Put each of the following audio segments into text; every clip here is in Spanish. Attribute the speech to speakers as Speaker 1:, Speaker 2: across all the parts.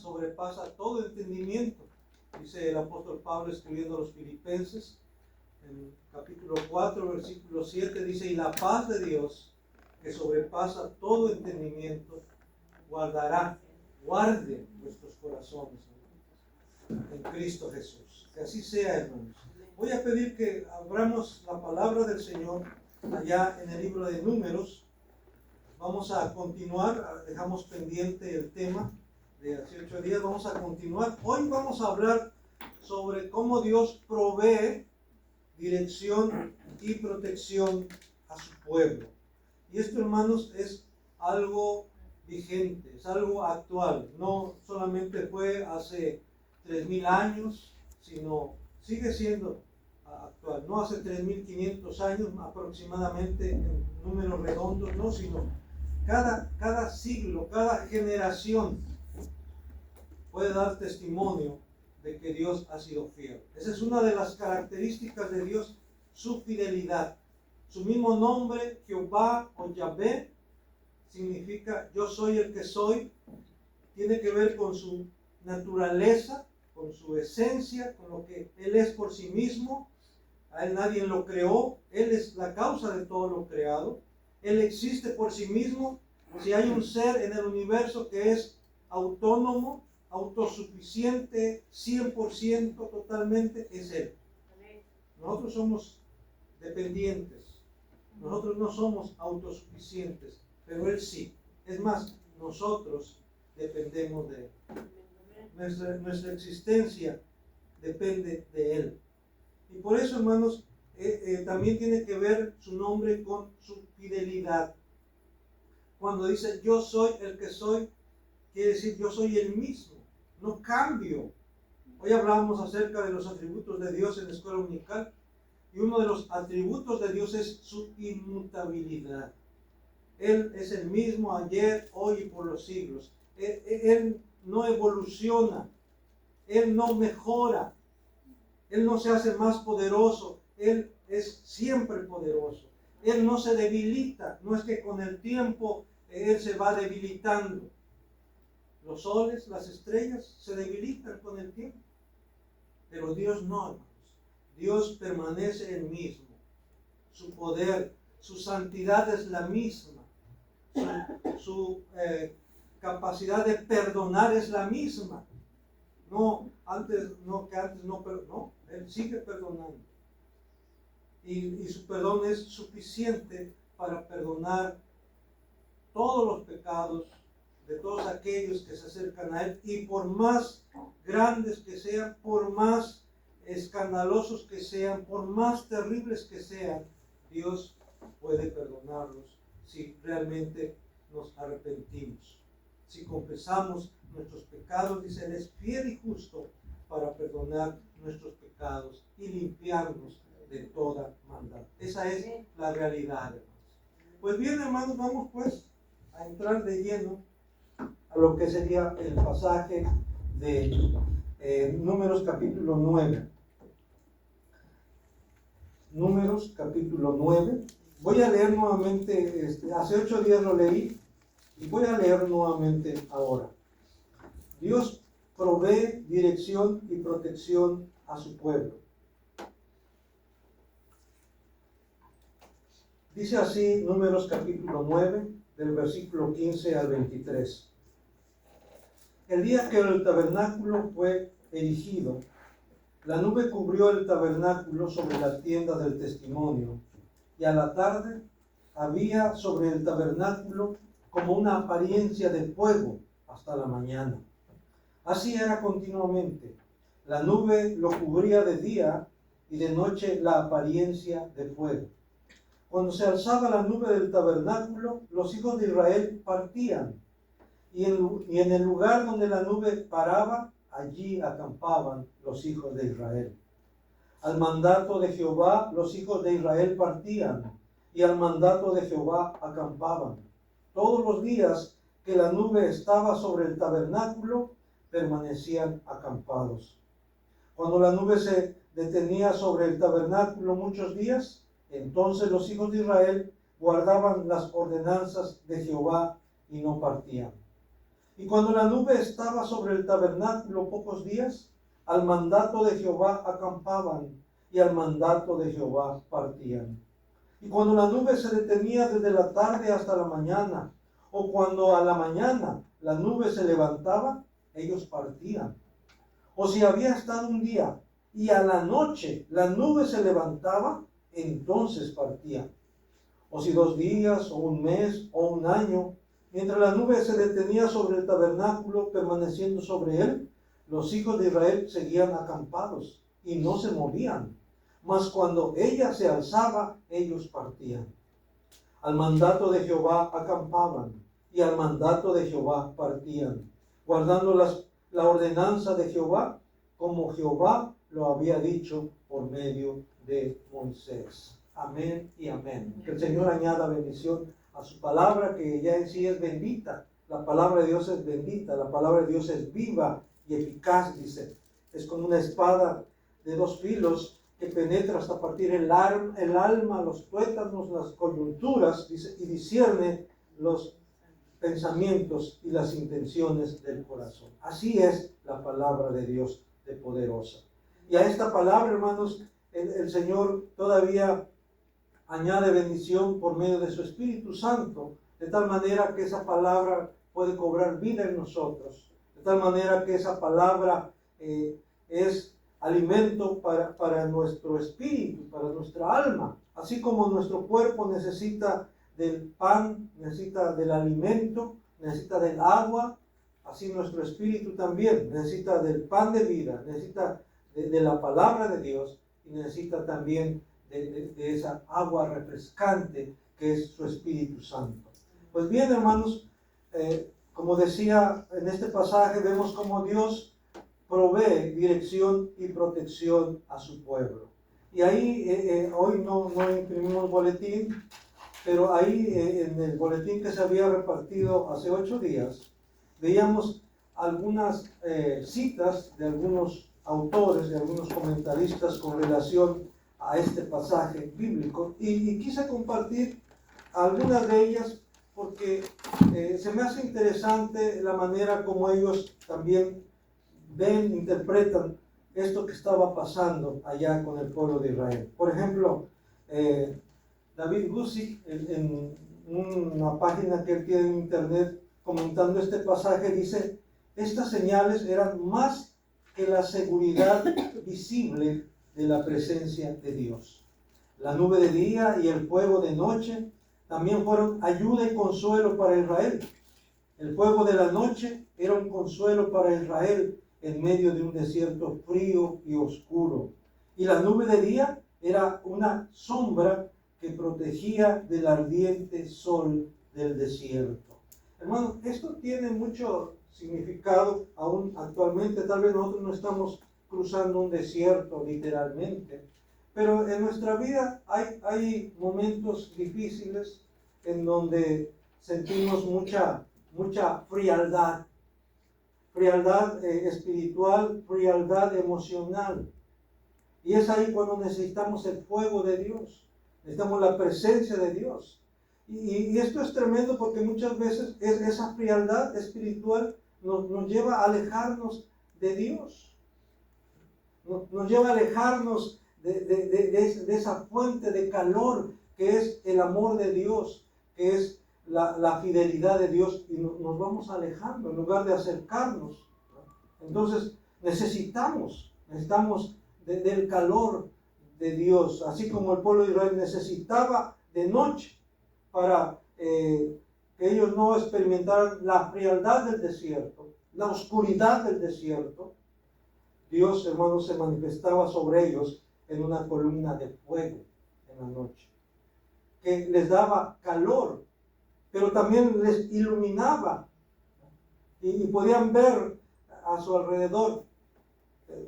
Speaker 1: sobrepasa todo entendimiento, dice el apóstol Pablo escribiendo a los Filipenses, en capítulo 4, versículo 7, dice: y la paz de Dios, que sobrepasa todo entendimiento, guarde vuestros corazones en Cristo Jesús. Que así sea, hermanos. Voy a pedir que abramos la palabra del Señor allá en el libro de Números. Vamos a continuar, dejamos pendiente el tema de hace 8 días, vamos a continuar. Hoy vamos a hablar sobre cómo Dios provee dirección y protección a su pueblo. Y esto, hermanos, es algo vigente, es algo actual. No solamente fue hace 3000 años, sino sigue siendo actual. No hace 3500 años aproximadamente en números redondos, no, sino cada siglo, cada generación puede dar testimonio de que Dios ha sido fiel. Esa es una de las características de Dios, su fidelidad. Su mismo nombre, Jehová o Yahvé, significa yo soy el que soy. Tiene que ver con su naturaleza, con su esencia, con lo que Él es por sí mismo. A Él nadie lo creó, Él es la causa de todo lo creado. Él existe por sí mismo. Si hay un ser en el universo que es autónomo, autosuficiente, 100%, totalmente, es Él. Nosotros somos dependientes. Nosotros no somos autosuficientes, pero Él sí. Es más, nosotros dependemos de Él. Nuestra existencia depende de Él. Y por eso, hermanos, también tiene que ver su nombre con su fidelidad. Cuando dice yo soy el que soy, quiere decir yo soy el mismo, no cambio. Hoy hablamos acerca de los atributos de Dios en la escuela dominical, y uno de los atributos de Dios es su inmutabilidad. Él es el mismo ayer, hoy y por los siglos. Él no evoluciona, Él no mejora, Él no se hace más poderoso, Él es siempre poderoso. Él no se debilita, no es que con el tiempo Él se va debilitando. Los soles, las estrellas se debilitan con el tiempo, pero Dios no, hermanos. Dios permanece el mismo. Su poder, su santidad es la misma. Su capacidad de perdonar es la misma. Él sigue perdonando. Y su perdón es suficiente para perdonar todos los pecados de todos aquellos que se acercan a Él, y por más grandes que sean, por más escandalosos que sean, por más terribles que sean, Dios puede perdonarlos si realmente nos arrepentimos. Si confesamos nuestros pecados, dice, Él es fiel y justo para perdonar nuestros pecados y limpiarnos de toda maldad. Esa es la realidad, hermanos. Pues bien, hermanos, vamos pues a entrar de lleno a lo que sería el pasaje de Números capítulo 9. Números capítulo 9. Voy a leer nuevamente, hace 8 días lo leí y voy a leer nuevamente ahora. Dios provee dirección y protección a su pueblo. Dice así Números capítulo 9, del versículo 15 al 23. El día que el tabernáculo fue erigido, la nube cubrió el tabernáculo sobre la tienda del testimonio, y a la tarde había sobre el tabernáculo como una apariencia de fuego hasta la mañana. Así era continuamente. La nube lo cubría de día y de noche la apariencia de fuego. Cuando se alzaba la nube del tabernáculo, los hijos de Israel partían, y en el lugar donde la nube paraba, allí acampaban los hijos de Israel. Al mandato de Jehová, los hijos de Israel partían, y al mandato de Jehová acampaban. Todos los días que la nube estaba sobre el tabernáculo, permanecían acampados. Cuando la nube se detenía sobre el tabernáculo muchos días, entonces los hijos de Israel guardaban las ordenanzas de Jehová y no partían. Y cuando la nube estaba sobre el tabernáculo pocos días, al mandato de Jehová acampaban y al mandato de Jehová partían. Y cuando la nube se detenía desde la tarde hasta la mañana, o cuando a la mañana la nube se levantaba, ellos partían. O si había estado un día y a la noche la nube se levantaba, entonces partían. O si 2 días, o un mes, o un año, mientras la nube se detenía sobre el tabernáculo, permaneciendo sobre él, los hijos de Israel seguían acampados y no se movían. Mas cuando ella se alzaba, ellos partían. Al mandato de Jehová acampaban y al mandato de Jehová partían, guardando la ordenanza de Jehová, como Jehová lo había dicho por medio de Moisés. Amén y amén. Que el Señor añada bendición a su palabra, que ya en sí es bendita. La palabra de Dios es bendita, la palabra de Dios es viva y eficaz, dice. Es como una espada de 2 filos que penetra hasta partir el alma, los tuétanos, las coyunturas, dice, y discierne los pensamientos y las intenciones del corazón. Así es la palabra de Dios de poderosa. Y a esta palabra, hermanos, el Señor todavía añade bendición por medio de su Espíritu Santo, de tal manera que esa palabra puede cobrar vida en nosotros, de tal manera que esa palabra es alimento para nuestro espíritu, para nuestra alma, así como nuestro cuerpo necesita del pan, necesita del alimento, necesita del agua, así nuestro espíritu también necesita del pan de vida, necesita de la palabra de Dios y necesita también de esa agua refrescante que es su Espíritu Santo. Pues bien, hermanos, como decía en este pasaje, vemos cómo Dios provee dirección y protección a su pueblo. Y ahí, hoy no imprimimos boletín, pero ahí en el boletín que se había repartido hace 8 días, veíamos algunas citas de algunos autores, de algunos comentaristas con relación a este pasaje bíblico, y quise compartir algunas de ellas porque se me hace interesante la manera como ellos también ven, interpretan esto que estaba pasando allá con el pueblo de Israel. Por ejemplo, David Guzik, en una página que él tiene en internet comentando este pasaje, dice: estas señales eran más que la seguridad visible de la presencia de Dios. La nube de día y el fuego de noche también fueron ayuda y consuelo para Israel. El fuego de la noche era un consuelo para Israel en medio de un desierto frío y oscuro. Y la nube de día era una sombra que protegía del ardiente sol del desierto. Hermano, esto tiene mucho significado aún actualmente. Tal vez nosotros no estamos cruzando un desierto literalmente, pero en nuestra vida hay momentos difíciles en donde sentimos mucha frialdad espiritual, frialdad emocional. Y es ahí cuando necesitamos el fuego de Dios, necesitamos la presencia de Dios. Y esto es tremendo porque muchas veces esa frialdad espiritual nos lleva a alejarnos de Dios. Nos lleva a alejarnos de esa fuente de calor que es el amor de Dios, que es la fidelidad de Dios, y nos vamos alejando en lugar de acercarnos. Entonces necesitamos del calor de Dios, así como el pueblo de Israel necesitaba de noche para que ellos no experimentaran la frialdad del desierto, la oscuridad del desierto. Dios, hermanos, se manifestaba sobre ellos en una columna de fuego en la noche, que les daba calor, pero también les iluminaba y podían ver a su alrededor.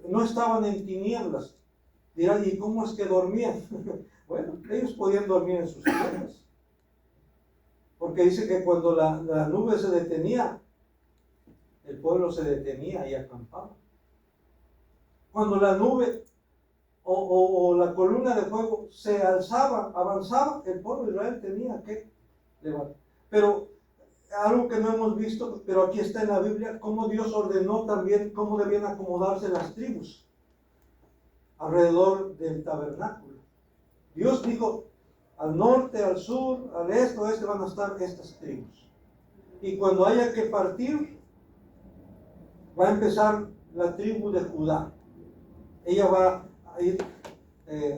Speaker 1: No estaban en tinieblas. Dirán, ¿y cómo es que dormían? Bueno, ellos podían dormir en sus tiendas, porque dice que cuando la nube se detenía, el pueblo se detenía y acampaba. Cuando la nube o la columna de fuego se alzaba, avanzaba, el pueblo de Israel tenía que levantar. Pero algo que no hemos visto, pero aquí está en la Biblia, cómo Dios ordenó también cómo debían acomodarse las tribus alrededor del tabernáculo. Dios dijo, al norte, al sur, al este, oeste van a estar estas tribus. Y cuando haya que partir, va a empezar la tribu de Judá. Ella va a ir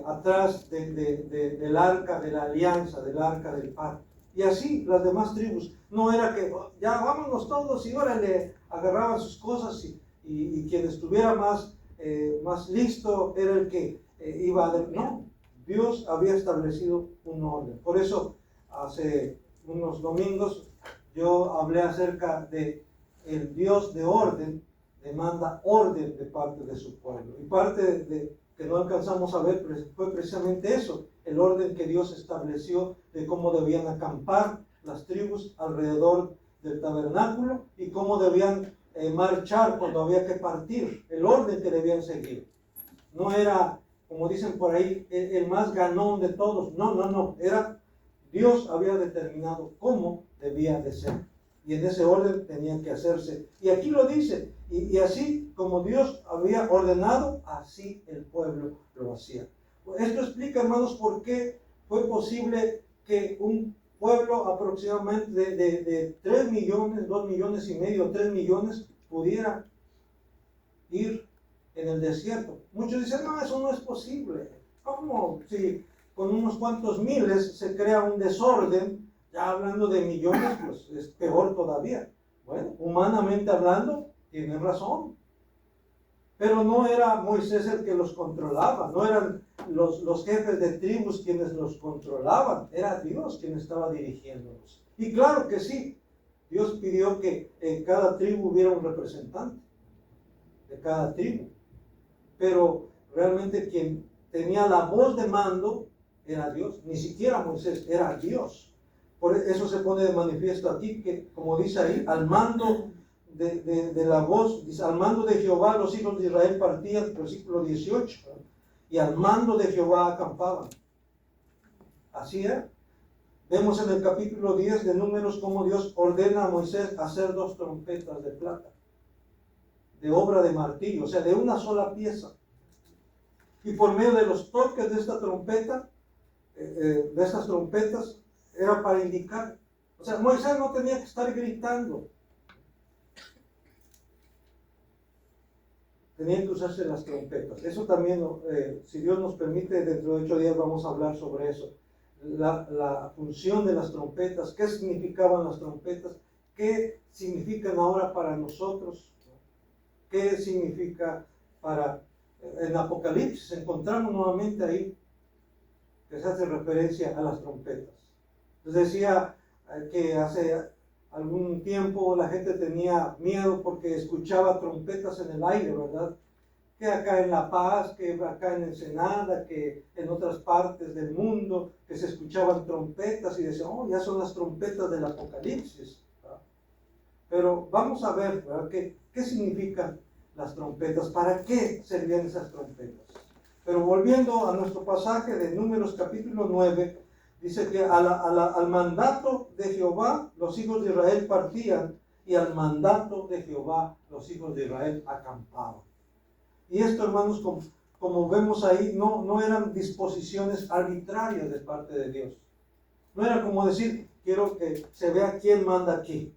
Speaker 1: atrás del arca de la alianza, del arca del pacto. Y así las demás tribus. No era que ya vámonos todos y órale, agarraban sus cosas y quien estuviera más listo era el que iba a... No, Dios había establecido un orden. Por eso hace unos domingos yo hablé acerca de el Dios de orden, demanda orden de parte de su pueblo. Y parte de que no alcanzamos a ver fue precisamente eso, el orden que Dios estableció de cómo debían acampar las tribus alrededor del tabernáculo y cómo debían marchar cuando había que partir, el orden que debían seguir. No era, como dicen por ahí, el más ganón de todos. No, era Dios había determinado cómo debía de ser. Y en ese orden tenía que hacerse. Y aquí lo dice, y así como Dios había ordenado, así el pueblo lo hacía. Esto explica, hermanos, por qué fue posible que un pueblo aproximadamente de 3 millones, 2 millones y medio, 3 millones, pudiera ir en el desierto. Muchos dicen, no, eso no es posible. ¿Cómo? Si con unos cuantos miles se crea un desorden, ya hablando de millones, pues es peor todavía. Bueno, humanamente hablando, tienen razón. Pero no era Moisés el que los controlaba, no eran los jefes de tribus quienes los controlaban, era Dios quien estaba dirigiéndolos. Y claro que sí, Dios pidió que en cada tribu hubiera un representante de cada tribu. Pero realmente quien tenía la voz de mando era Dios, ni siquiera Moisés, era Dios. Por eso se pone de manifiesto aquí que, como dice ahí, al mando de la voz, dice, al mando de Jehová los hijos de Israel partían, versículo 18, y al mando de Jehová acampaban. Así era. Vemos en el capítulo 10 de Números cómo Dios ordena a Moisés hacer 2 trompetas de plata, de obra de martillo, o sea, de una sola pieza. Y por medio de los toques de esta trompeta, de estas trompetas, era para indicar. O sea, Moisés no tenía que estar gritando. Tenían que usarse las trompetas. Eso también, si Dios nos permite, dentro de 8 días vamos a hablar sobre eso. La función de las trompetas, qué significaban las trompetas, qué significan ahora para nosotros, qué significa para... En Apocalipsis encontramos nuevamente ahí que se hace referencia a las trompetas. Les decía que hace algún tiempo la gente tenía miedo porque escuchaba trompetas en el aire, ¿verdad? Que acá en La Paz, que acá en Ensenada, que en otras partes del mundo, que se escuchaban trompetas y decían, oh, ya son las trompetas del Apocalipsis, ¿verdad? Pero vamos a ver, ¿verdad? ¿Qué significan las trompetas? ¿Para qué servían esas trompetas? Pero volviendo a nuestro pasaje de Números capítulo 9, dice que al mandato de Jehová los hijos de Israel partían y al mandato de Jehová los hijos de Israel acampaban. Y esto, hermanos, como vemos ahí, no eran disposiciones arbitrarias de parte de Dios. No era como decir, quiero que se vea quién manda aquí.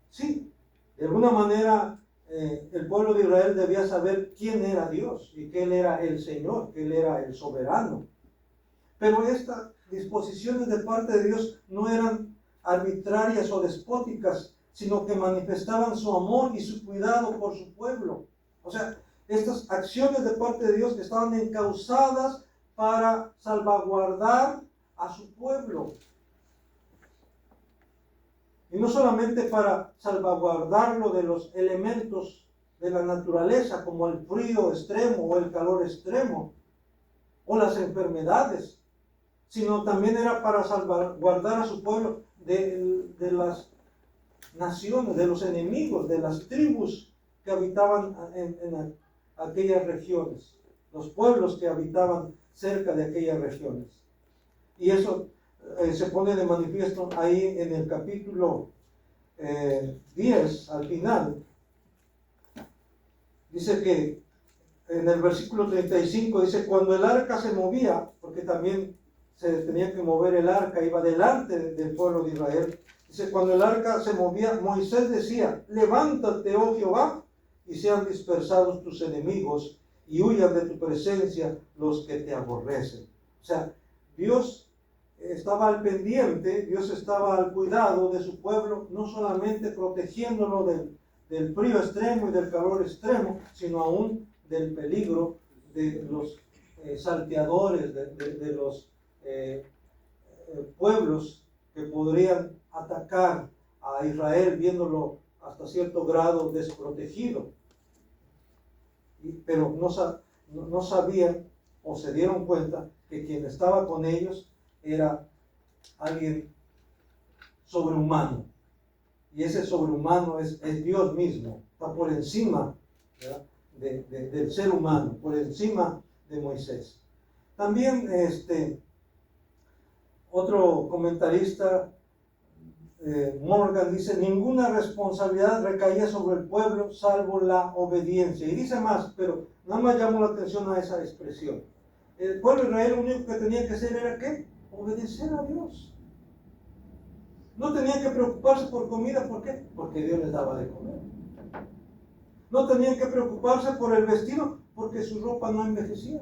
Speaker 1: Sí, de alguna manera el pueblo de Israel debía saber quién era Dios y que Él era el Señor, que Él era el soberano. Pero estas disposiciones de parte de Dios no eran arbitrarias o despóticas, sino que manifestaban su amor y su cuidado por su pueblo. O sea, estas acciones de parte de Dios estaban encausadas para salvaguardar a su pueblo. Y no solamente para salvaguardarlo de los elementos de la naturaleza, como el frío extremo o el calor extremo, o las enfermedades, sino también era para salvaguardar a su pueblo de las naciones, de los enemigos, de las tribus que habitaban en aquellas regiones, los pueblos que habitaban cerca de aquellas regiones. Y eso se pone de manifiesto ahí en el capítulo 10, al final. Dice que en el versículo 35 dice, cuando el arca se movía, porque también se tenía que mover el arca, iba delante del pueblo de Israel. Dice, cuando el arca se movía, Moisés decía, levántate, oh Jehová, y sean dispersados tus enemigos, y huyan de tu presencia los que te aborrecen. O sea, Dios estaba al pendiente, Dios estaba al cuidado de su pueblo, no solamente protegiéndolo del frío extremo y del calor extremo, sino aún del peligro de los salteadores, de los pueblos que podrían atacar a Israel viéndolo hasta cierto grado desprotegido. Pero no sabían o se dieron cuenta que quien estaba con ellos era alguien sobrehumano. Y ese sobrehumano es Dios mismo, está por encima, ¿verdad?, del ser humano, por encima de Moisés. También otro comentarista, Morgan, dice, ninguna responsabilidad recaía sobre el pueblo salvo la obediencia. Y dice más, pero nada más llamó la atención a esa expresión. El pueblo de Israel lo único que tenía que hacer era ¿qué? Obedecer a Dios. No tenían que preocuparse por comida, ¿por qué? Porque Dios les daba de comer. No tenían que preocuparse por el vestido, porque su ropa no envejecía,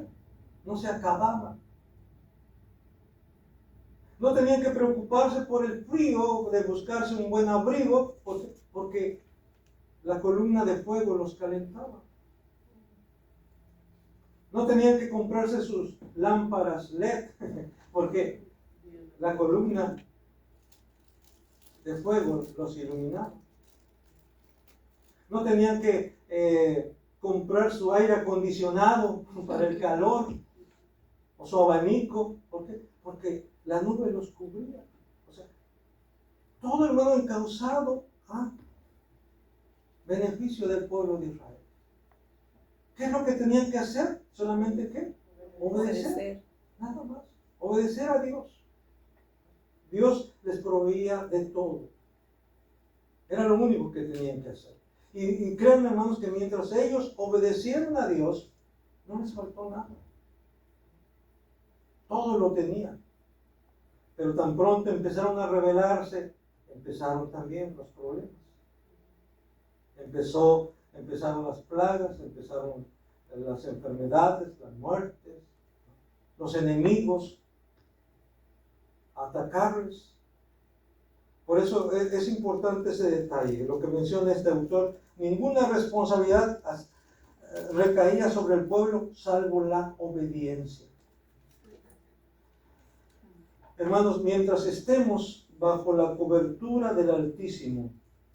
Speaker 1: no se acababa. No tenían que preocuparse por el frío, de buscarse un buen abrigo, porque la columna de fuego los calentaba. No tenían que comprarse sus lámparas LED, porque la columna de fuego los iluminaba. No tenían que comprar su aire acondicionado para el calor o su abanico. ¿Por qué? Porque la nube los cubría. O sea, todo, hermano, encauzado a beneficio del pueblo de Israel. ¿Qué es lo que tenían que hacer? Solamente ¿qué? Obedecer. Nada más. Obedecer a Dios. Dios les proveía de todo. Era lo único que tenían que hacer. Y créanme, hermanos, que mientras ellos obedecieron a Dios, no les faltó nada. Todo lo tenían. Pero tan pronto empezaron a rebelarse, empezaron también los problemas. Empezaron las plagas, empezaron las enfermedades, las muertes, los enemigos a atacarles. Por eso es importante ese detalle, lo que menciona este autor. Ninguna responsabilidad recaía sobre el pueblo salvo la obediencia. Hermanos, mientras estemos bajo la cobertura del Altísimo,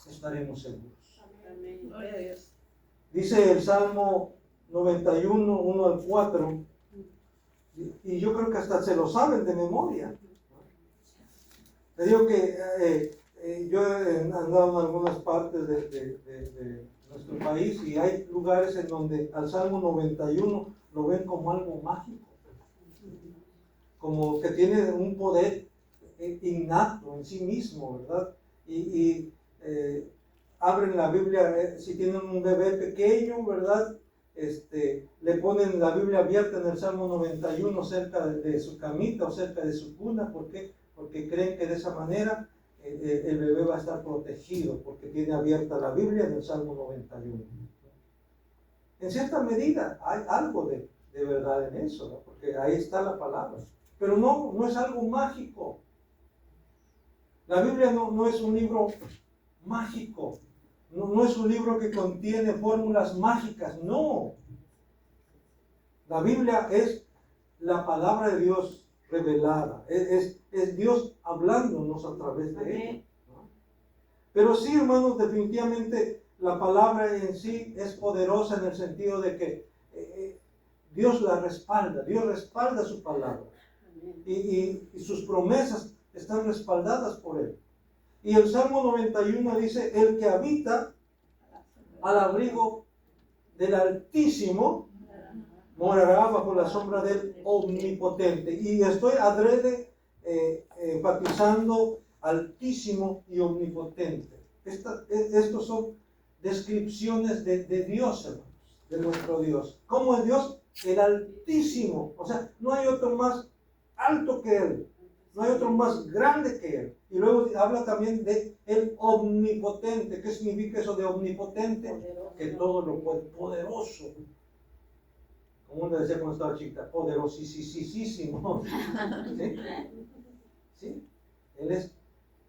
Speaker 1: estaremos seguros.
Speaker 2: Amén. Gloria a Dios.
Speaker 1: Dice el Salmo 91, 1 al 4, y yo creo que hasta se lo saben de memoria. Te digo que yo he andado en algunas partes de nuestro país y hay lugares en donde al Salmo 91 lo ven como algo mágico, como que tiene un poder innato en sí mismo, ¿verdad? Abren la Biblia, si tienen un bebé pequeño, ¿verdad? Le ponen la Biblia abierta en el Salmo 91 cerca de su camita o cerca de su cuna. ¿Por qué? Porque creen que de esa manera el bebé va a estar protegido, porque tiene abierta la Biblia en el Salmo 91. En cierta medida hay algo de verdad en eso, ¿no? Porque ahí está la palabra. Pero no es algo mágico. La Biblia no es un libro mágico. No es un libro que contiene fórmulas mágicas, no. La Biblia es la palabra de Dios revelada, es Dios hablándonos a través de ella, ¿no? Pero sí, hermanos, definitivamente la palabra en sí es poderosa en el sentido de que Dios la respalda, Dios respalda su palabra y sus promesas están respaldadas por Él. Y el Salmo 91 dice, el que habita al abrigo del Altísimo morará bajo la sombra del Omnipotente. Y estoy adrede enfatizando altísimo y omnipotente. Estos son descripciones de Dios, hermanos, de nuestro Dios. ¿Cómo es Dios? El Altísimo. O sea, no hay otro más alto que Él. No hay otro más grande que Él. Y luego habla también de el omnipotente. ¿Qué significa eso de omnipotente? Poderoso. Que todo lo puede. Poderoso. Como uno decía cuando estaba chica, poderosísimo. ¿Sí? ¿Sí? Él es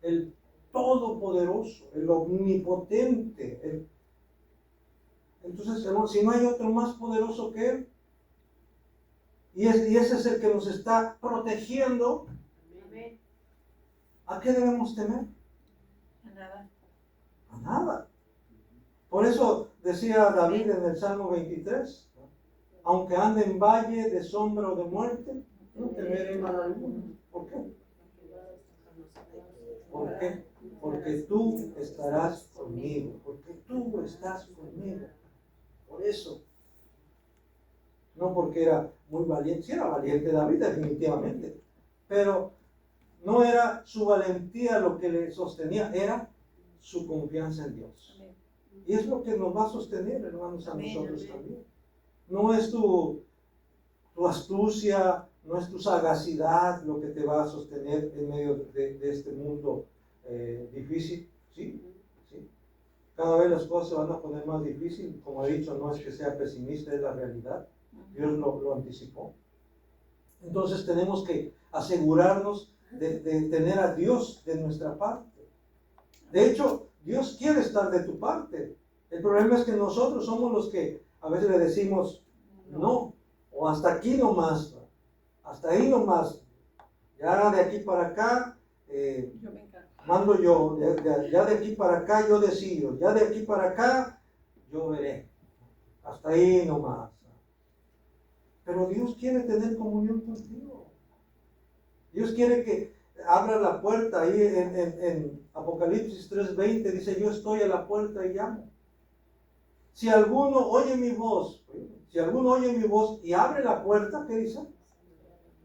Speaker 1: el todopoderoso, el omnipotente. Entonces, hermanos, si no hay otro más poderoso que Él, y ese es el que nos está protegiendo, ¿a qué debemos temer?
Speaker 2: A nada.
Speaker 1: A nada. Por eso decía David en el Salmo 23, aunque ande en valle de sombra o de muerte, no temeré mal alguno. ¿Por qué? ¿Por qué? Porque tú estarás conmigo. Porque tú estás conmigo. Por eso. No porque era muy valiente. Sí era valiente David, definitivamente. Pero no era su valentía lo que le sostenía, era su confianza en Dios. Amén. Y es lo que nos va a sostener, hermanos, a nosotros también. No es tu astucia, no es tu sagacidad lo que te va a sostener en medio de este mundo difícil. ¿Sí? ¿Sí? Cada vez las cosas se van a poner más difíciles. Como he dicho, no es que sea pesimista, es la realidad. Dios lo anticipó. Entonces tenemos que asegurarnos de tener a Dios de nuestra parte. De hecho, Dios quiere estar de tu parte. El problema es que nosotros somos los que a veces le decimos no, o hasta aquí nomás, hasta ahí nomás. Ya de aquí para acá, mando yo, ya de aquí para acá yo decido, ya de aquí para acá yo veré. Hasta ahí nomás. Pero Dios quiere tener comunión contigo. Dios quiere que abra la puerta. Ahí en Apocalipsis 3:20 dice, yo estoy a la puerta y llamo. Si alguno oye mi voz y abre la puerta, ¿qué dice?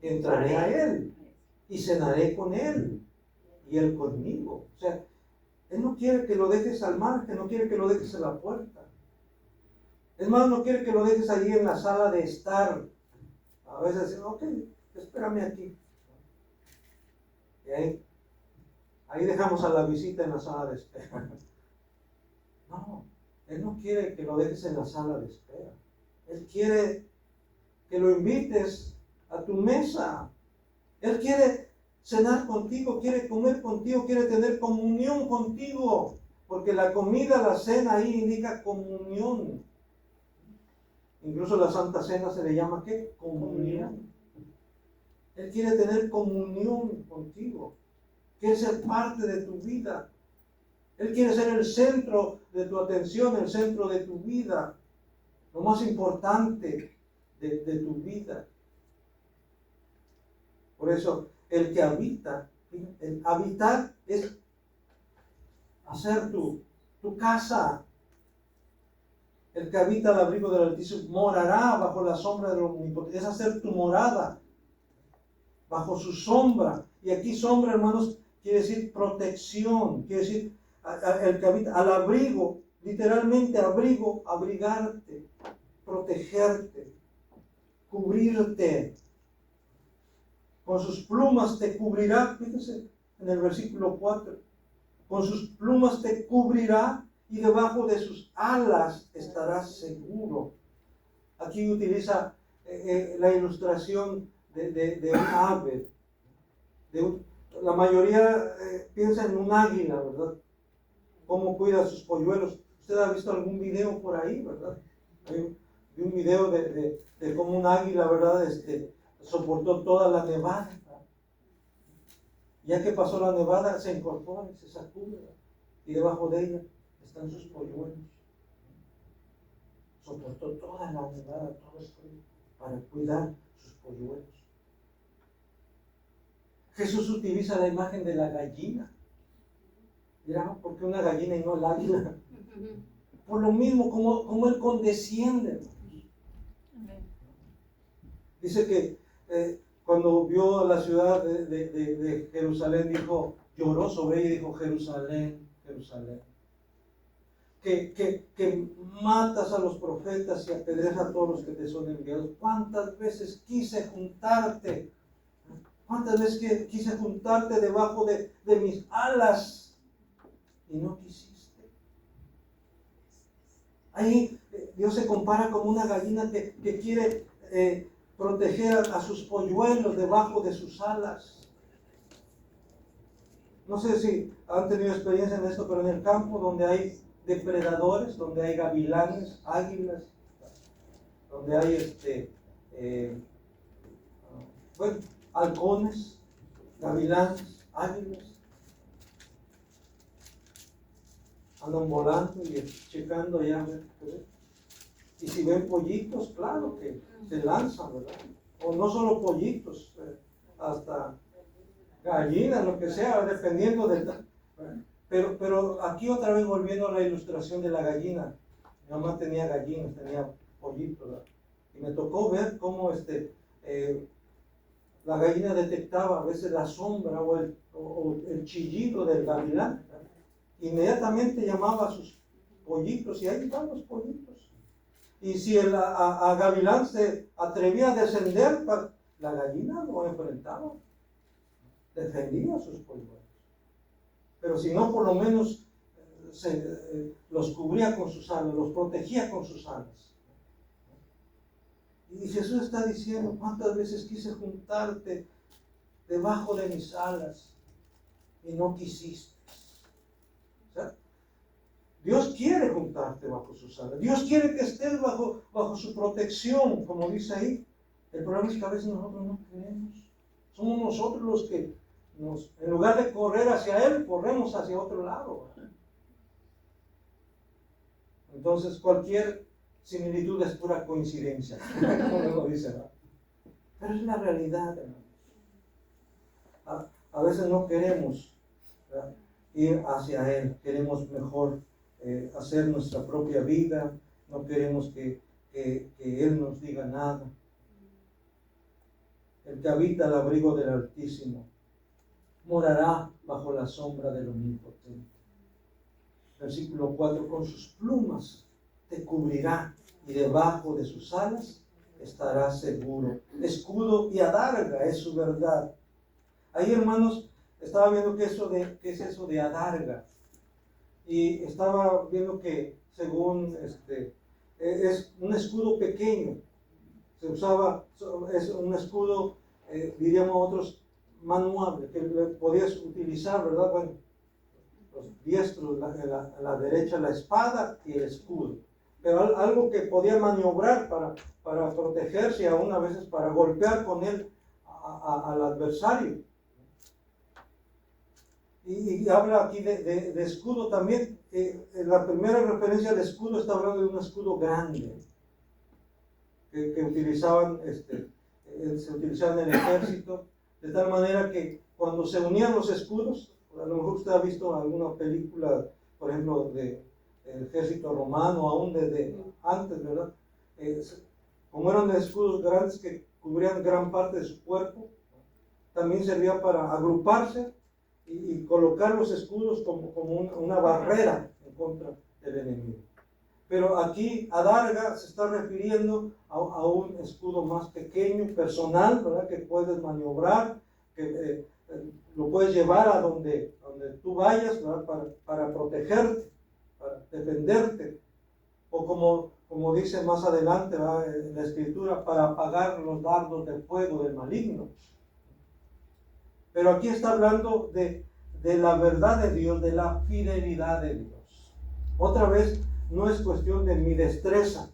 Speaker 1: Entraré a él y cenaré con él y él conmigo. O sea, Él no quiere que lo dejes al margen, no quiere que lo dejes a la puerta. Es más, no quiere que lo dejes allí en la sala de estar. A veces dicen, ok, espérame aquí. Y ahí dejamos a la visita en la sala de espera. No, Él no quiere que lo dejes en la sala de espera. Él quiere que lo invites a tu mesa. Él quiere cenar contigo, quiere comer contigo, quiere tener comunión contigo. Porque la comida, la cena ahí indica comunión. Incluso la Santa Cena se le llama ¿qué? Comunión. Él quiere tener comunión contigo. Quiere ser parte de tu vida. Él quiere ser el centro de tu atención, el centro de tu vida. Lo más importante de tu vida. Por eso, el que habita, el habitar es hacer tu casa. El que habita al abrigo del Altísimo morará bajo la sombra del Omnipotente. Es hacer tu morada bajo su sombra. Y aquí sombra, hermanos, quiere decir protección. Quiere decir el que habita al abrigo, literalmente abrigo, abrigarte, protegerte, cubrirte. Con sus plumas te cubrirá. Fíjense en el versículo 4. Con sus plumas te cubrirá y debajo de sus alas estarás seguro. Aquí utiliza la ilustración de un ave. La mayoría piensa en un águila, ¿verdad? Cómo cuida sus polluelos. Usted ha visto algún video por ahí, ¿verdad? Vi un video de cómo un águila, ¿verdad? Soportó toda la nevada. Ya que pasó la nevada, se incorpora y se sacude, ¿verdad? Y debajo de ella están sus polluelos. Soportó toda la nevada, todo el frío, para cuidar sus polluelos. Jesús utiliza la imagen de la gallina. Dirán, ¿por qué una gallina y no el águila? Por lo mismo, como Él condesciende. Dice que cuando vio la ciudad de Jerusalén, dijo, lloró sobre ella y dijo, Jerusalén, Jerusalén, que matas a los profetas y apedreas a todos los que te son enviados. ¿Cuántas veces quise juntarte? ¿Cuántas veces quise juntarte debajo de mis alas y no quisiste? Ahí Dios se compara como una gallina que quiere proteger a sus polluelos debajo de sus alas. No sé si han tenido experiencia en esto, pero en el campo donde hay depredadores, donde hay gavilanes, águilas, donde hay halcones, gavilanes, águilas, andan volando y checando allá. Y si ven pollitos, claro que se lanzan, ¿verdad? O no solo pollitos, hasta gallinas, lo que sea, dependiendo de... Pero aquí otra vez volviendo a la ilustración de la gallina. Mi mamá tenía gallinas, tenía pollitos, ¿verdad? Y me tocó ver cómo la gallina detectaba a veces la sombra o el chillido del gavilán, ¿verdad? Inmediatamente llamaba a sus pollitos y ahí van los pollitos. Y si a gavilán se atrevía a descender, la gallina lo enfrentaba, defendía a sus polluelos. Pero si no, por lo menos los cubría con sus alas, los protegía con sus alas. Y Jesús está diciendo, ¿cuántas veces quise juntarte debajo de mis alas y no quisiste? O sea, Dios quiere juntarte bajo sus alas. Dios quiere que estés bajo su protección, como dice ahí. El problema es que a veces nosotros no queremos. Somos nosotros los que en lugar de correr hacia Él, corremos hacia otro lado. Entonces cualquier similitud es pura coincidencia, como lo dice, ¿verdad? Pero es la realidad, hermanos. A veces no queremos, ¿verdad?, ir hacia Él, queremos mejor hacer nuestra propia vida, no queremos que Él nos diga nada. El que habita al abrigo del Altísimo morará bajo la sombra del Omnipotente. Versículo 4, con sus plumas te cubrirá y debajo de sus alas estarás seguro. Escudo y adarga es su verdad. Ahí, hermanos, estaba viendo qué es eso de adarga. Y estaba viendo que según es un escudo pequeño. Se usaba, es un escudo, diríamos otros, manuable, que podías utilizar, ¿verdad? Bueno, los diestros, a la derecha la espada y el escudo. Pero algo que podía maniobrar para protegerse y aún a veces para golpear con él al adversario. Y habla aquí de escudo también. La primera referencia al escudo está hablando de un escudo grande que utilizaban, se utilizaba en el ejército, de tal manera que cuando se unían los escudos, a lo mejor usted ha visto alguna película, por ejemplo, del ejército romano, aún desde antes, ¿verdad? Como eran escudos grandes que cubrían gran parte de su cuerpo, también servía para agruparse y colocar los escudos como una barrera en contra del enemigo. Pero aquí adarga se está refiriendo a un escudo más pequeño, personal, ¿verdad?, que puedes maniobrar, que lo puedes llevar a donde tú vayas, ¿verdad?, para protegerte, para defenderte, o como dice más adelante, ¿verdad?, en la escritura, para apagar los dardos del fuego del maligno. Pero aquí está hablando de la verdad de Dios, de la fidelidad de Dios. Otra vez, no es cuestión de mi destreza,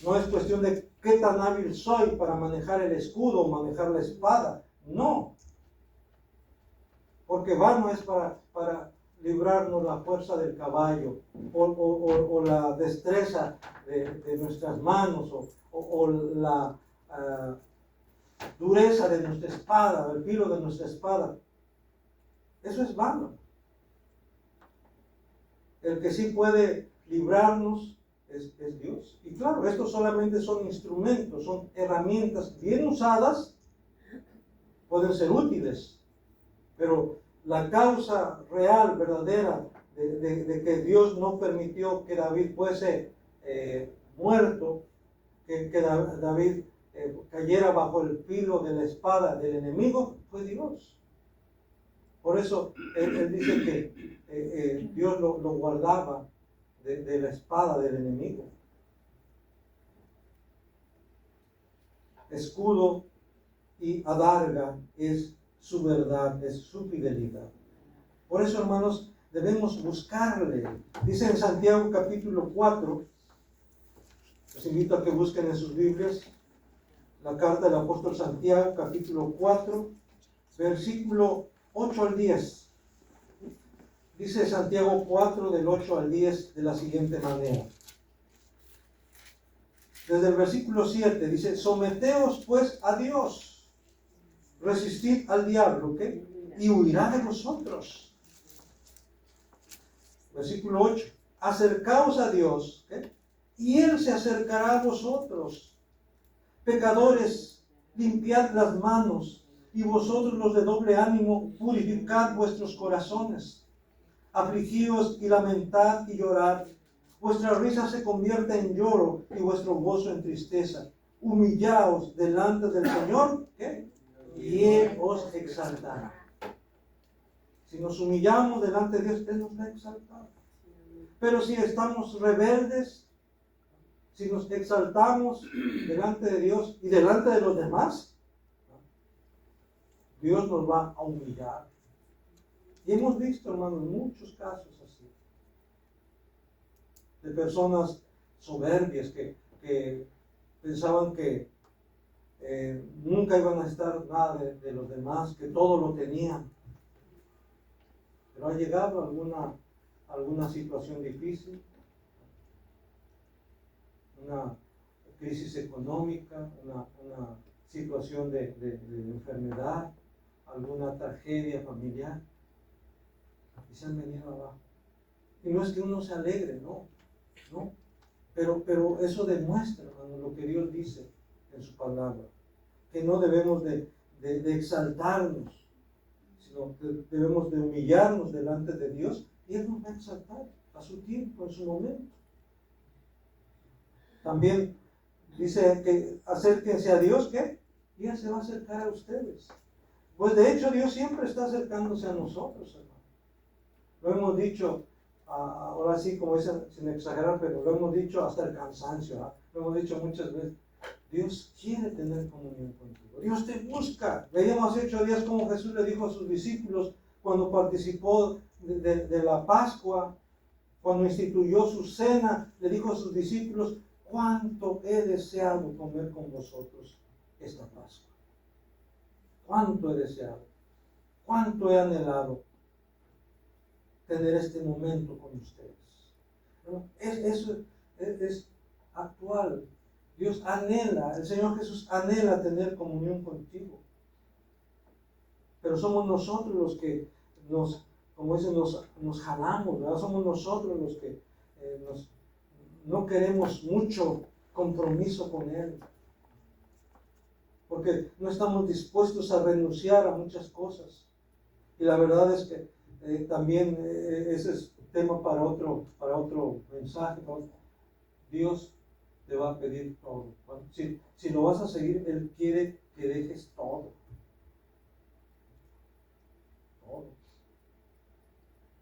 Speaker 1: no es cuestión de qué tan hábil soy para manejar el escudo o manejar la espada, no, porque vano es para librarnos la fuerza del caballo o la destreza de nuestras manos o la dureza de nuestra espada, el filo de nuestra espada. Eso es vano. El que sí puede librarnos es Dios. Y claro, estos solamente son instrumentos, son herramientas bien usadas, pueden ser útiles, pero la causa real, verdadera, de que Dios no permitió que David fuese muerto, que David cayera bajo el filo de la espada del enemigo, fue Dios. Por eso él dice que Dios lo guardaba de la espada del enemigo. Escudo y adarga es su verdad, es su fidelidad. Por eso, hermanos, debemos buscarle. Dice en Santiago capítulo 4, les invito a que busquen en sus Biblias la carta del apóstol Santiago capítulo 4, versículo 8 al 10. Dice Santiago 4 del 8 al 10 de la siguiente manera. Desde el versículo 7 dice: someteos pues a Dios, resistid al diablo, ¿qué? Y huirá de vosotros. Versículo 8: acercaos a Dios, ¿qué? Y Él se acercará a vosotros. Pecadores, limpiad las manos, y vosotros los de doble ánimo, purificad vuestros corazones. Afligíos y lamentad y llorad. Vuestra risa se convierte en lloro y vuestro gozo en tristeza. Humillaos delante del Señor, ¿qué? Y Él os exaltará. Si nos humillamos delante de Dios, Él nos va a exaltar. Pero si estamos rebeldes, si nos exaltamos delante de Dios y delante de los demás, Dios nos va a humillar. Y hemos visto, hermanos, muchos casos así, de personas soberbias que pensaban que nunca iban a estar nada de los demás, que todo lo tenían. Pero ha llegado alguna situación difícil, una crisis económica, una situación de enfermedad, alguna tragedia familiar, y se han venido abajo. Y no es que uno se alegre, no. Pero eso demuestra, hermano, lo que Dios dice en su palabra, que no debemos de exaltarnos, sino que debemos de humillarnos delante de Dios, y Él nos va a exaltar a su tiempo, en su momento. También dice que acérquense a Dios, ¿qué? Y Él se va a acercar a ustedes. Pues de hecho Dios siempre está acercándose a nosotros, hermano. Lo hemos dicho, ahora sí, como dicen, sin exagerar, pero lo hemos dicho hasta el cansancio, ¿eh? Lo hemos dicho muchas veces. Dios quiere tener comunión contigo. Dios te busca. Veíamos hace 8 días como Jesús le dijo a sus discípulos cuando participó de la Pascua, cuando instituyó su cena, le dijo a sus discípulos: cuánto he deseado comer con vosotros esta Pascua. Cuánto he deseado, cuánto he anhelado tener este momento con ustedes. ¿No? Eso es actual. Dios anhela, el Señor Jesús anhela tener comunión contigo. Pero somos nosotros los que como dicen, nos jalamos, ¿verdad? Somos nosotros los que no queremos mucho compromiso con Él. Porque no estamos dispuestos a renunciar a muchas cosas. Y la verdad es que también ese es tema para otro mensaje. Dios te va a pedir todo. Si lo vas a seguir, Él quiere que dejes todo. Todo.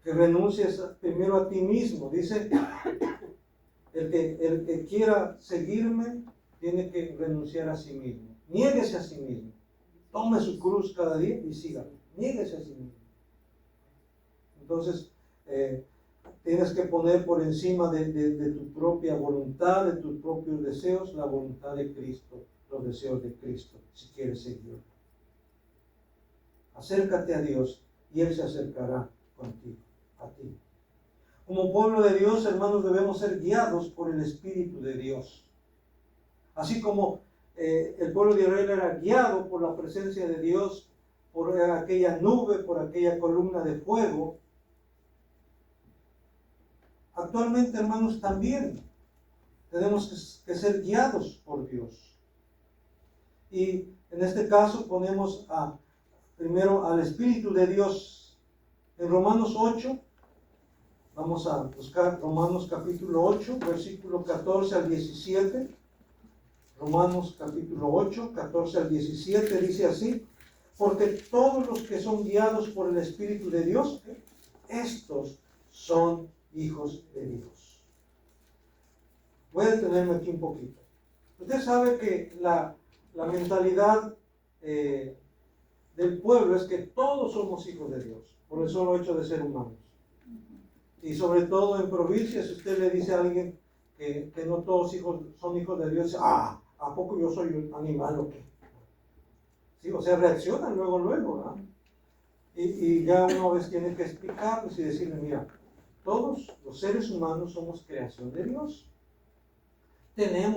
Speaker 1: Que renuncies primero a ti mismo. Dice, el que quiera seguirme tiene que renunciar a sí mismo. Niéguese a sí mismo. Tome su cruz cada día y sígame. Niéguese a sí mismo. Entonces, tienes que poner por encima de tu propia voluntad, de tus propios deseos, la voluntad de Cristo, los deseos de Cristo, si quieres seguirlo. Acércate a Dios y Él se acercará contigo, a ti. Como pueblo de Dios, hermanos, debemos ser guiados por el Espíritu de Dios. Así como el pueblo de Israel era guiado por la presencia de Dios, por aquella nube, por aquella columna de fuego. Actualmente, hermanos, también tenemos que ser guiados por Dios. Y en este caso ponemos primero al Espíritu de Dios. En Romanos 8, vamos a buscar Romanos capítulo 8, versículo 14 al 17. Romanos capítulo 8, 14 al 17 dice así: porque todos los que son guiados por el Espíritu de Dios, estos son hijos de Dios. Voy a detenerme aquí un poquito. Usted sabe que la mentalidad del pueblo es que todos somos hijos de Dios, por el solo hecho de ser humanos. Y sobre todo en provincias, si usted le dice a alguien que no todos son hijos de Dios, dice, ¿a poco yo soy un animal o qué? Sí, o sea, reaccionan luego, ¿verdad? Y ya una vez tiene que explicarles y decirle, mira, todos los seres humanos somos creación de Dios.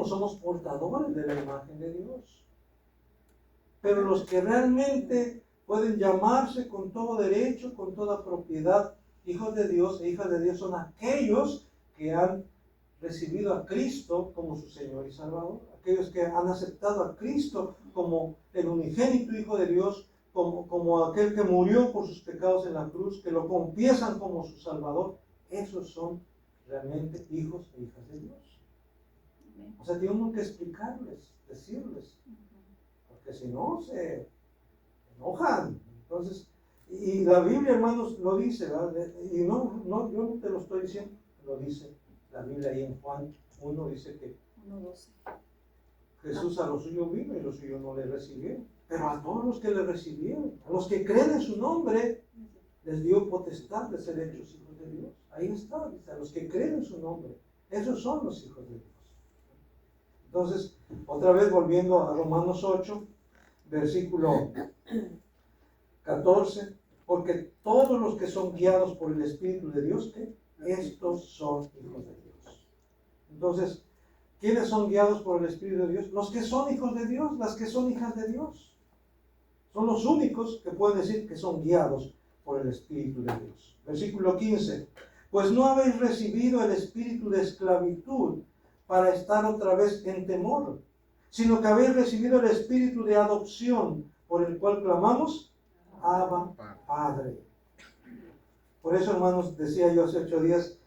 Speaker 1: Somos portadores de la imagen de Dios. Pero los que realmente pueden llamarse con todo derecho, con toda propiedad, hijos de Dios e hijas de Dios, son aquellos que han recibido a Cristo como su Señor y Salvador. Aquellos que han aceptado a Cristo como el unigénito Hijo de Dios, como aquel que murió por sus pecados en la cruz, que lo confiesan como su Salvador. Esos son realmente hijos e hijas de Dios. O sea, tenemos que explicarles, decirles, porque si no se enojan. Entonces, y la Biblia, hermanos, lo dice, ¿verdad? Y no, yo no te lo estoy diciendo, lo dice la Biblia ahí en Juan 1, dice que
Speaker 2: 1:12.
Speaker 1: Jesús a los suyos vino y los suyos no le recibieron. Pero a todos los que le recibieron, a los que creen en su nombre, les dio potestad de ser hechos hijos de Dios. Ahí está, dice, a los que creen en su nombre. Esos son los hijos de Dios. Entonces, otra vez volviendo a Romanos 8, versículo 14, porque todos los que son guiados por el Espíritu de Dios, estos son hijos de Dios. Entonces, ¿quiénes son guiados por el Espíritu de Dios? Los que son hijos de Dios, las que son hijas de Dios. Son los únicos que pueden decir que son guiados por el Espíritu de Dios. Versículo 15, pues no habéis recibido el espíritu de esclavitud para estar otra vez en temor, sino que habéis recibido el espíritu de adopción, por el cual clamamos, Abba, Padre. Por eso, hermanos, decía yo hace 8 días,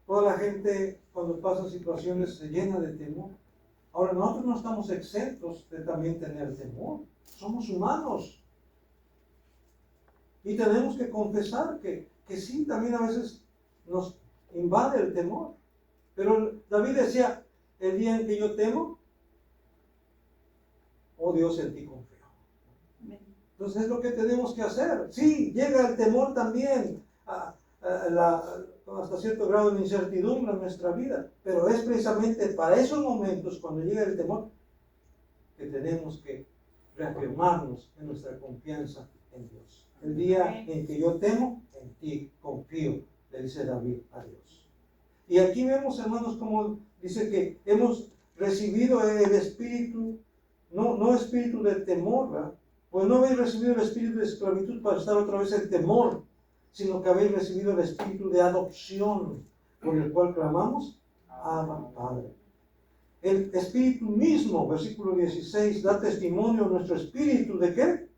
Speaker 1: toda la gente cuando pasa situaciones se llena de temor. Ahora, nosotros no estamos exentos de también tener temor. Somos humanos. Y tenemos que confesar que sí, también a veces nos invade el temor. Pero David decía, el día en que yo temo, oh Dios, en ti confío. Entonces es lo que tenemos que hacer. Sí, llega el temor también hasta cierto grado de incertidumbre en nuestra vida, pero es precisamente para esos momentos, cuando llega el temor, que tenemos que reafirmarnos en nuestra confianza en Dios. El día en que yo temo, en ti confío, le dice David a Dios. Y aquí vemos, hermanos, como dice que hemos recibido el espíritu, no espíritu de temor, ¿verdad? Pues no habéis recibido el espíritu de esclavitud para estar otra vez en temor, sino que habéis recibido el espíritu de adopción, por el cual clamamos, Abba, Padre. El espíritu mismo, versículo 16, da testimonio a nuestro espíritu ¿de qué?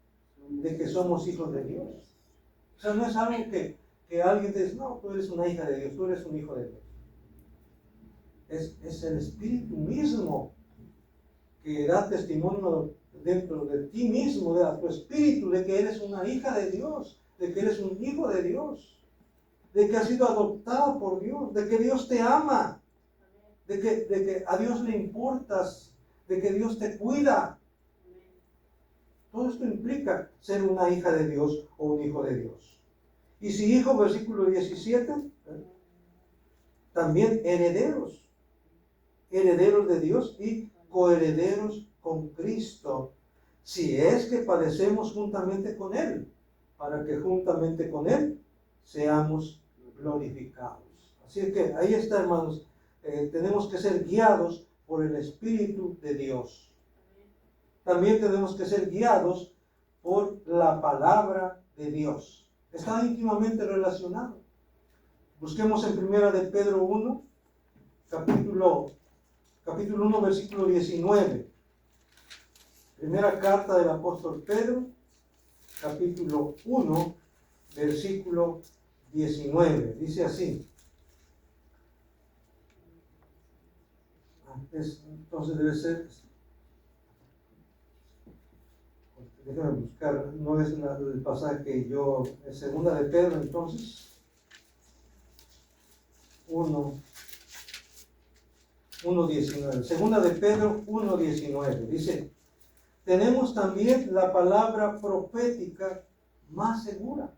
Speaker 1: De que somos hijos de Dios. O sea, no es algo que alguien te dice, no, tú eres una hija de Dios, tú eres un hijo de Dios. Es el espíritu mismo que da testimonio dentro de ti mismo, de tu espíritu, de que eres una hija de Dios, de que eres un hijo de Dios, de que has sido adoptado por Dios, de que Dios te ama, de que a Dios le importas, de que Dios te cuida. Todo esto implica ser una hija de Dios o un hijo de Dios. Y si hijo, versículo 17, también herederos de Dios y coherederos con Cristo, si es que padecemos juntamente con Él, para que juntamente con Él seamos glorificados. Así es que ahí está, hermanos, tenemos que ser guiados por el Espíritu de Dios. También tenemos que ser guiados por la palabra de Dios. Está íntimamente relacionado. Busquemos en 1 de Pedro 1, capítulo 1, versículo 19. Primera carta del apóstol Pedro, capítulo 1, versículo 19. Dice así. Entonces debe ser, déjame buscar, no es el pasaje que yo, es segunda de Pedro, entonces 1:19. Segunda de Pedro 1:19. Dice, tenemos también la palabra profética más segura,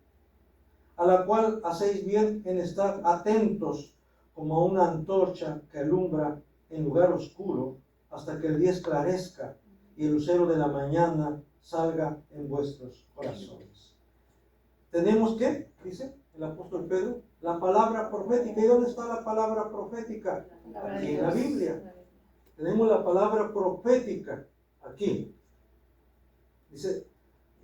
Speaker 1: a la cual hacéis bien en estar atentos como una antorcha que alumbra en lugar oscuro hasta que el día esclarezca y el lucero de la mañana salga en vuestros corazones. Tenemos que, dice el apóstol Pedro, la palabra profética. ¿Y dónde está la palabra profética? Aquí en la Biblia. Tenemos la palabra profética aquí. Dice,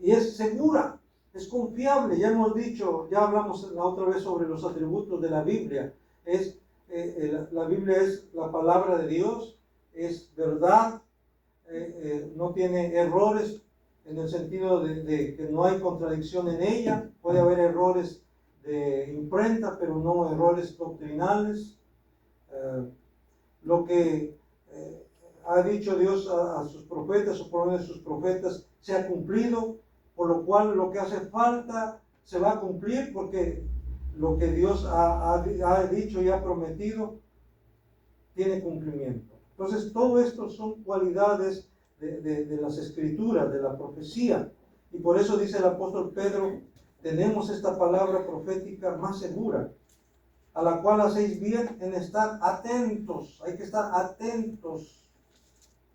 Speaker 1: y es segura, es confiable. Ya hemos dicho, ya hablamos la otra vez sobre los atributos de la Biblia. La Biblia es la palabra de Dios, es verdad, no tiene errores en el sentido de que no hay contradicción en ella. Puede haber errores de imprenta, pero no errores doctrinales. Lo que ha dicho Dios a sus profetas, o por medio de sus profetas, se ha cumplido, por lo cual lo que hace falta se va a cumplir, porque lo que Dios ha dicho y ha prometido tiene cumplimiento. Entonces, todo esto son cualidades de las escrituras, de la profecía. Y por eso dice el apóstol Pedro, tenemos esta palabra profética más segura, a la cual hacéis bien en estar atentos. Hay que estar atentos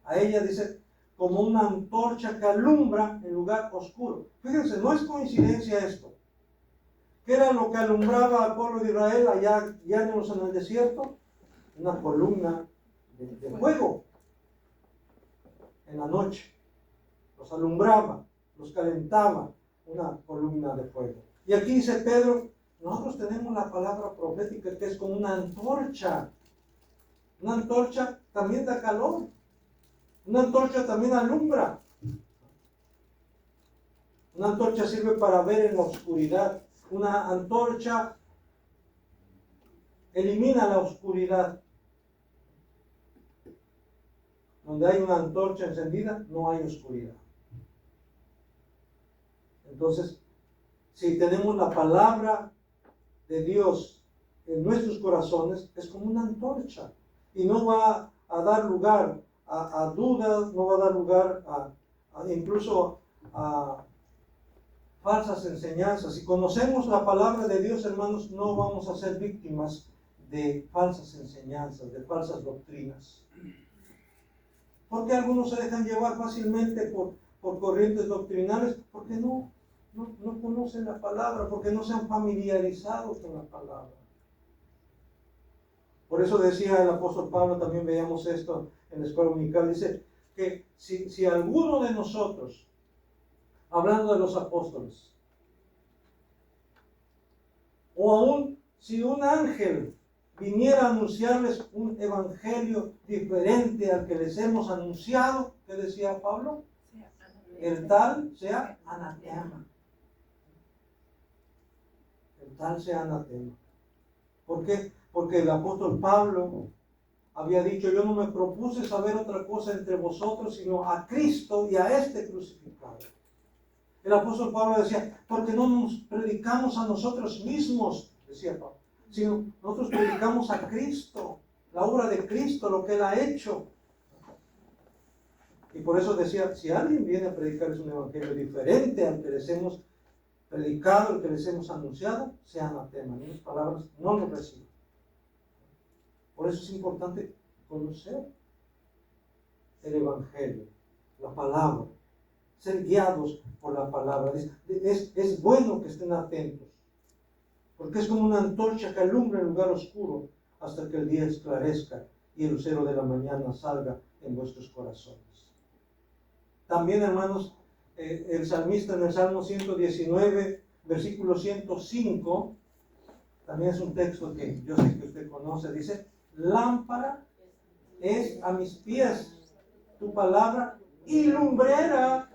Speaker 1: a ella, dice, como una antorcha que alumbra en lugar oscuro. Fíjense, no es coincidencia esto. ¿Qué era lo que alumbraba al pueblo de Israel allá guiándolos en el desierto? Una columna de fuego en la noche. Los alumbraba, los calentaba, una columna de fuego. Y aquí dice Pedro, nosotros tenemos la palabra profética que es como una antorcha. Una antorcha también da calor. Una antorcha también alumbra. Una antorcha sirve para ver en la oscuridad. Una antorcha elimina la oscuridad. Donde hay una antorcha encendida, no hay oscuridad. Entonces, si tenemos la palabra de Dios en nuestros corazones, es como una antorcha. Y no va a dar lugar a dudas, no va a dar lugar incluso a falsas enseñanzas. Si conocemos la palabra de Dios, hermanos, no vamos a ser víctimas de falsas enseñanzas, de falsas doctrinas. Porque algunos se dejan llevar fácilmente por corrientes doctrinales, porque no conocen la palabra, porque no se han familiarizado con la palabra. Por eso decía el apóstol Pablo, también veíamos esto en la escuela dominical, dice que si alguno de nosotros, hablando de los apóstoles, o aún si un ángel viniera a anunciarles un evangelio diferente al que les hemos anunciado, ¿qué decía Pablo? El tal sea anatema. El tal sea anatema. ¿Por qué? Porque el apóstol Pablo había dicho, yo no me propuse saber otra cosa entre vosotros, sino a Cristo y a este crucificado. El apóstol Pablo decía, porque no nos predicamos a nosotros mismos, decía Pablo, sino nosotros predicamos a Cristo, la obra de Cristo, lo que Él ha hecho. Y por eso decía, si alguien viene a predicarles un evangelio diferente al que les hemos predicado, al que les hemos anunciado, sea anatema. En otras palabras, no lo reciban. Por eso es importante conocer el evangelio, la palabra, ser guiados por la palabra. Es bueno que estén atentos, porque es como una antorcha que alumbra en lugar oscuro hasta que el día esclarezca y el lucero de la mañana salga en vuestros corazones. También, hermanos, el salmista en el Salmo 119, versículo 105, también es un texto que yo sé que usted conoce, dice, lámpara es a mis pies tu palabra y lumbrera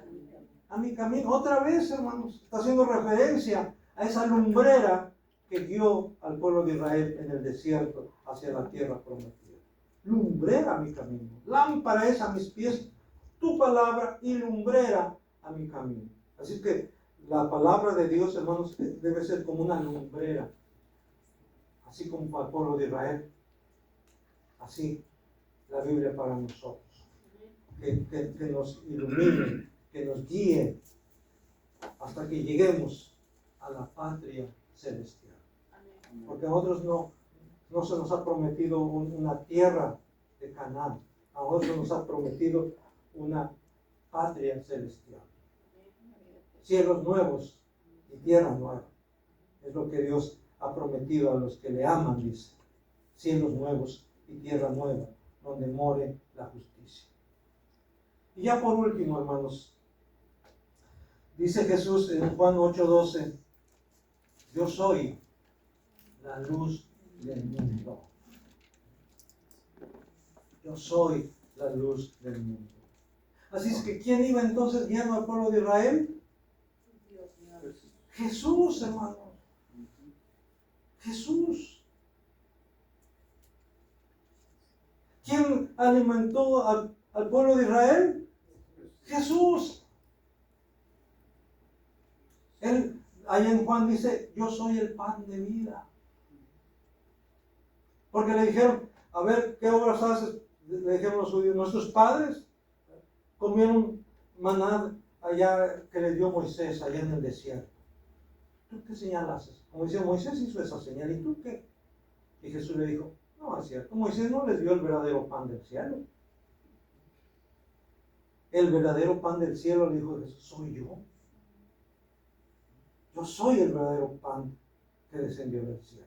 Speaker 1: a mi camino. Otra vez, hermanos, está haciendo referencia a esa lumbrera que guió al pueblo de Israel en el desierto hacia la tierra prometida. Lumbrera a mi camino. Lámpara es a mis pies tu palabra y lumbrera a mi camino. Así que la palabra de Dios, hermanos, debe ser como una lumbrera. Así como para el pueblo de Israel. Así la Biblia para nosotros. Que nos ilumine, que nos guíe hasta que lleguemos a la patria celestial. Porque a nosotros no se nos ha prometido una tierra de Canaán. A nosotros nos ha prometido una patria celestial. Cielos nuevos y tierra nueva. Es lo que Dios ha prometido a los que le aman, dice. Cielos nuevos y tierra nueva, donde more la justicia. Y ya por último, hermanos, dice Jesús en Juan 8:12, yo soy la luz del mundo. Yo soy la luz del mundo. Así es que, ¿quién iba entonces guiando al pueblo de Israel? Jesús, hermanos. Jesús. ¿Quién alimentó al pueblo de Israel? Jesús. Él, allá en Juan dice, yo soy el pan de vida. Porque le dijeron, a ver, ¿qué obras haces? Le dijeron los judíos, nuestros padres comieron maná allá que le dio Moisés, allá en el desierto. ¿Tú qué señal haces? Como decía, Moisés hizo esa señal, ¿y tú qué? Y Jesús le dijo, no, es cierto, Moisés no les dio el verdadero pan del cielo. El verdadero pan del cielo, le dijo Jesús, soy yo. Yo soy el verdadero pan que descendió del cielo.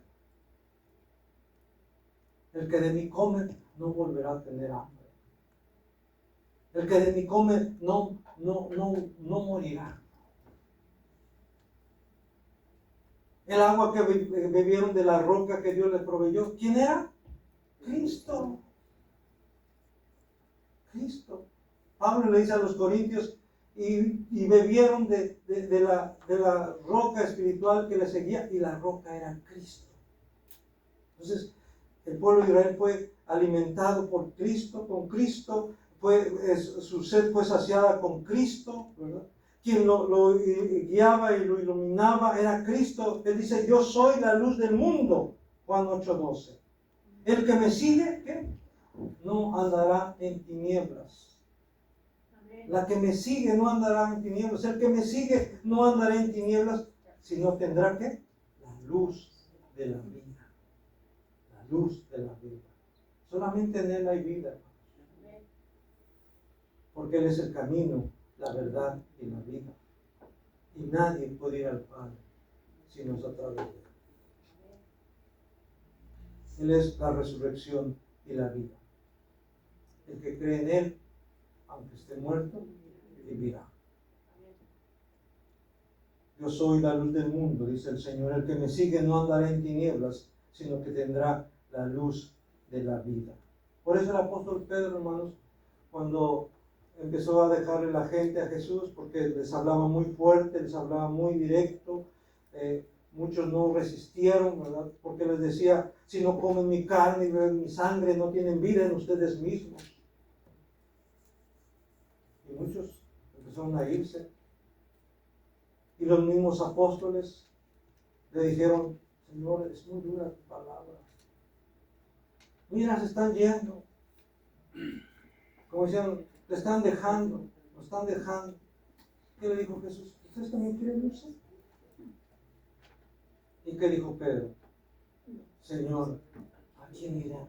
Speaker 1: El que de mí come no volverá a tener hambre. El que de mí come no morirá. El agua que bebieron de la roca que Dios les proveyó, ¿quién era? Cristo. Cristo. Pablo le dice a los corintios, y bebieron de la roca espiritual que les seguía, y la roca era Cristo. Entonces, el pueblo de Israel fue alimentado por Cristo, con Cristo, su sed fue saciada con Cristo, ¿verdad? Quien lo guiaba y lo iluminaba era Cristo. Él dice, yo soy la luz del mundo, Juan 8:12. El que me sigue, ¿qué? No andará en tinieblas. La que me sigue no andará en tinieblas. El que me sigue no andará en tinieblas, sino tendrá, ¿qué? La luz de la vida. La luz de la vida. Solamente en Él hay vida. Porque Él es el camino, la verdad y la vida. Y nadie puede ir al Padre si no es a través de Él. Él es la resurrección y la vida. El que cree en Él, aunque esté muerto, vivirá. Yo soy la luz del mundo, dice el Señor. El que me sigue no andará en tinieblas, sino que tendrá la luz de la vida. Por eso el apóstol Pedro, hermanos, cuando empezó a dejarle la gente a Jesús, porque les hablaba muy fuerte, les hablaba muy directo, muchos no resistieron, ¿verdad? Porque les decía, si no comen mi carne y beben mi sangre, no tienen vida en ustedes mismos. Y muchos empezaron a irse. Y los mismos apóstoles le dijeron, Señor, es muy dura tu palabra. Mira, se están yendo. Como decían, te están dejando, nos están dejando. ¿Qué le dijo Jesús? ¿Ustedes también quieren irse? ¿Y qué dijo Pedro? Señor, ¿a quién iremos?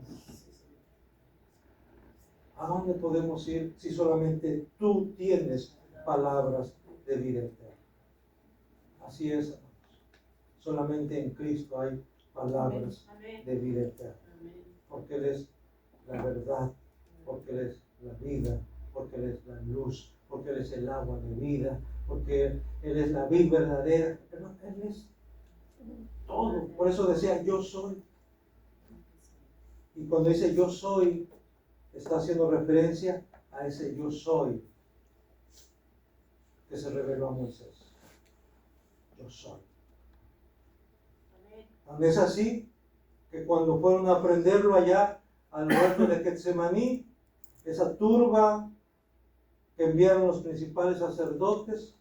Speaker 1: ¿A dónde podemos ir si solamente tú tienes palabras de vida eterna? Así es, hermanos. Solamente en Cristo hay palabras de vida eterna. Porque Él es la verdad, porque Él es la vida, porque Él es la luz, porque Él es el agua de vida, porque Él es la vida verdadera. Pero Él es todo. Por eso decía, yo soy. Y cuando dice yo soy, está haciendo referencia a ese yo soy que se reveló a Moisés. Yo soy. También es así que cuando fueron a prenderlo allá al huerto de Getsemaní, esa turba que enviaron los principales sacerdotes,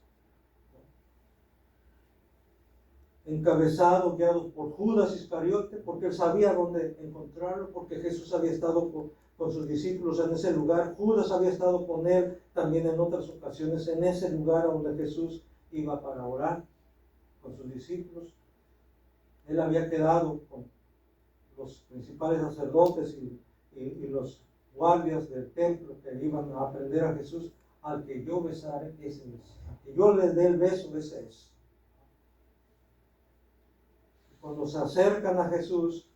Speaker 1: encabezados, guiados por Judas Iscariote, porque él sabía dónde encontrarlo, porque Jesús había estado con sus discípulos en ese lugar. Judas había estado con él también en otras ocasiones, en ese lugar donde Jesús iba para orar con sus discípulos. Él había quedado con los principales sacerdotes y los guardias del templo que iban a aprender a Jesús. Al que yo besare, ese es. Al que yo le dé el beso, ese es. Cuando se acercan a Jesús,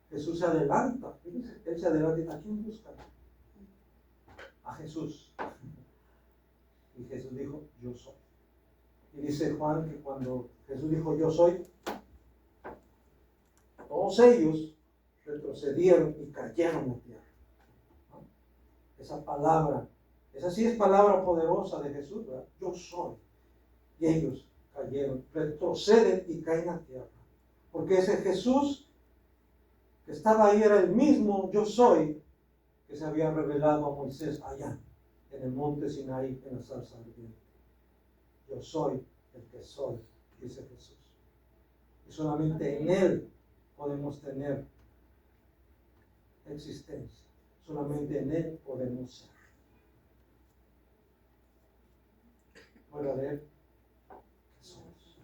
Speaker 1: Jesús se adelanta. Fíjense, él se adelanta. ¿A quién buscan? A Jesús. Y Jesús dijo, yo soy. Y dice Juan que cuando Jesús dijo, yo soy, todos ellos retrocedieron y cayeron en tierra. ¿No? Esa palabra, esa sí es palabra poderosa de Jesús, ¿verdad? Yo soy. Y ellos cayeron, retroceden y caen a tierra. Porque ese Jesús que estaba ahí era el mismo yo soy que se había revelado a Moisés allá en el monte Sinaí, en la zarza ardiente. Yo soy el que soy, dice Jesús. Y solamente en Él podemos tener existencia. Solamente en Él podemos ser. Fuera de Él, ¿qué somos?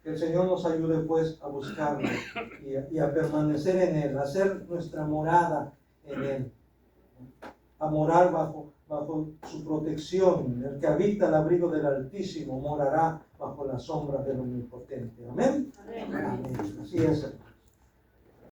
Speaker 1: Que el Señor nos ayude pues a buscarlo y a permanecer en Él, a hacer nuestra morada en Él, a morar bajo su protección. El que habita el abrigo del Altísimo morará bajo la sombra del Omnipotente. Amén. Amén. Así es.